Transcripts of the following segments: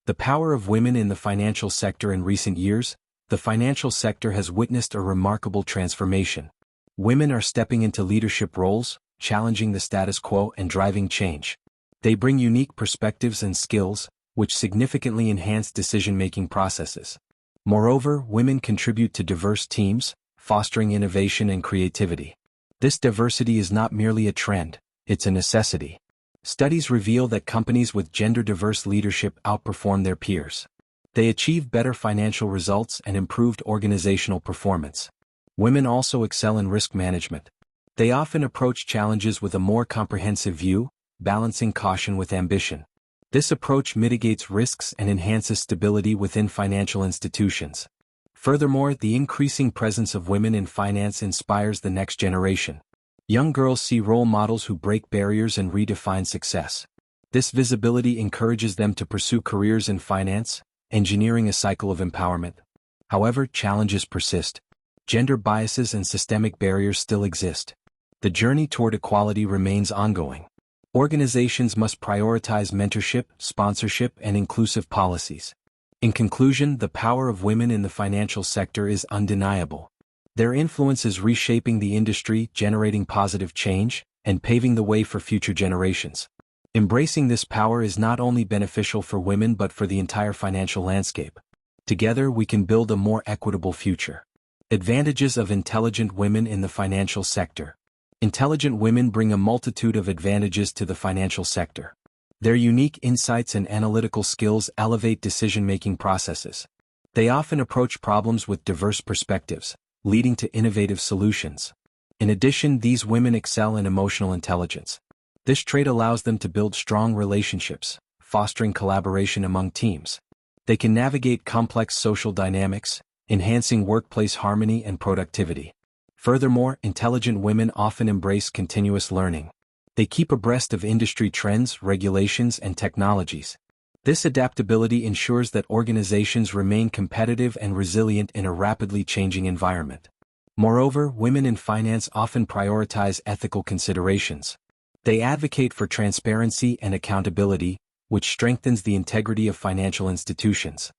The power of women in the financial sector. In recent years, the financial sector has witnessed a remarkable transformation. Women are stepping into leadership roles, challenging the status quo and driving change. They bring unique perspectives and skills, which significantly enhance decision-making processes. Moreover, women contribute to diverse teams, fostering innovation and creativity. This diversity is not merely a trend, it's a necessity. Studies reveal that companies with gender-diverse leadership outperform their peers. They achieve better financial results and improved organizational performance. Women also excel in risk management. They often approach challenges with a more comprehensive view, balancing caution with ambition. This approach mitigates risks and enhances stability within financial institutions. Furthermore, the increasing presence of women in finance inspires the next generation. Young girls see role models who break barriers and redefine success. This visibility encourages them to pursue careers in finance, engineering a cycle of empowerment. However, challenges persist. Gender biases and systemic barriers still exist. The journey toward equality remains ongoing. Organizations must prioritize mentorship, sponsorship, and inclusive policies. In conclusion, the power of women in the financial sector is undeniable. Their influence is reshaping the industry, generating positive change, and paving the way for future generations. Embracing this power is not only beneficial for women but for the entire financial landscape. Together we can build a more equitable future. Advantages of intelligent women in the financial sector. Intelligent women bring a multitude of advantages to the financial sector. Their unique insights and analytical skills elevate decision-making processes. They often approach problems with diverse perspectives, leading to innovative solutions. In addition, these women excel in emotional intelligence. This trait allows them to build strong relationships, fostering collaboration among teams. They can navigate complex social dynamics, enhancing workplace harmony and productivity. Furthermore, intelligent women often embrace continuous learning. They keep abreast of industry trends, regulations, and technologies. This adaptability ensures that organizations remain competitive and resilient in a rapidly changing environment. Moreover, women in finance often prioritize ethical considerations. They advocate for transparency and accountability, which strengthens the integrity of financial institutions.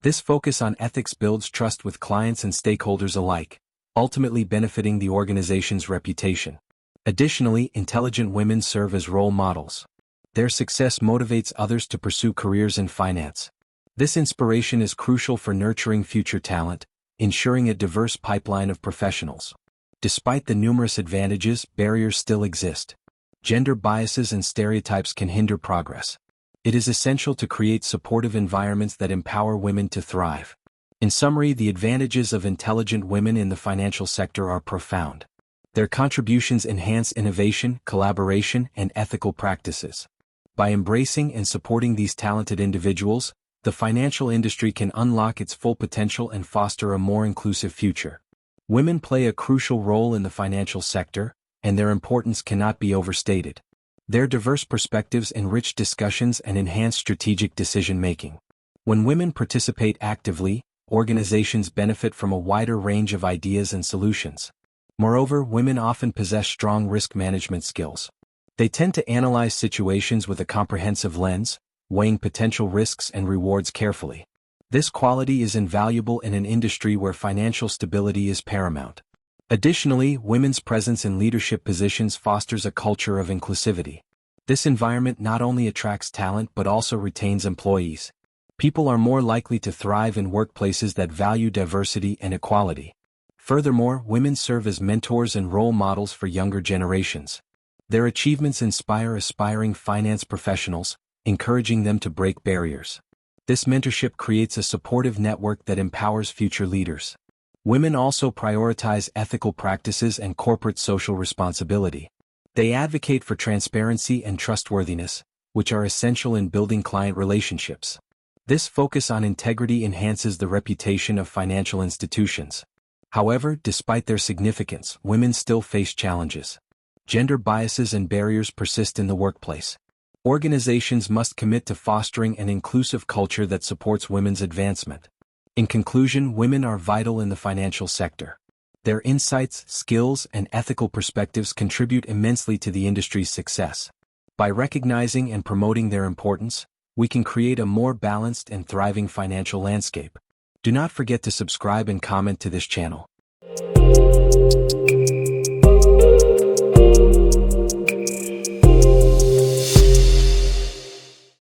This focus on ethics builds trust with clients and stakeholders alike, ultimately benefiting the organization's reputation. Additionally, intelligent women serve as role models. Their success motivates others to pursue careers in finance. This inspiration is crucial for nurturing future talent, ensuring a diverse pipeline of professionals. Despite the numerous advantages, barriers still exist. Gender biases and stereotypes can hinder progress. It is essential to create supportive environments that empower women to thrive. In summary, the advantages of intelligent women in the financial sector are profound. Their contributions enhance innovation, collaboration, and ethical practices. By embracing and supporting these talented individuals, the financial industry can unlock its full potential and foster a more inclusive future. Women play a crucial role in the financial sector, and their importance cannot be overstated. Their diverse perspectives enrich discussions and enhance strategic decision-making. When women participate actively, organizations benefit from a wider range of ideas and solutions. Moreover, women often possess strong risk management skills. They tend to analyze situations with a comprehensive lens, weighing potential risks and rewards carefully. This quality is invaluable in an industry where financial stability is paramount. Additionally, women's presence in leadership positions fosters a culture of inclusivity. This environment not only attracts talent but also retains employees. People are more likely to thrive in workplaces that value diversity and equality. Furthermore, women serve as mentors and role models for younger generations. Their achievements inspire aspiring finance professionals, encouraging them to break barriers. This mentorship creates a supportive network that empowers future leaders. Women also prioritize ethical practices and corporate social responsibility. They advocate for transparency and trustworthiness, which are essential in building client relationships. This focus on integrity enhances the reputation of financial institutions. However, despite their significance, women still face challenges. Gender biases and barriers persist in the workplace. Organizations must commit to fostering an inclusive culture that supports women's advancement. In conclusion, women are vital in the financial sector. Their insights, skills, and ethical perspectives contribute immensely to the industry's success. By recognizing and promoting their importance, we can create a more balanced and thriving financial landscape. Do not forget to subscribe and comment to this channel.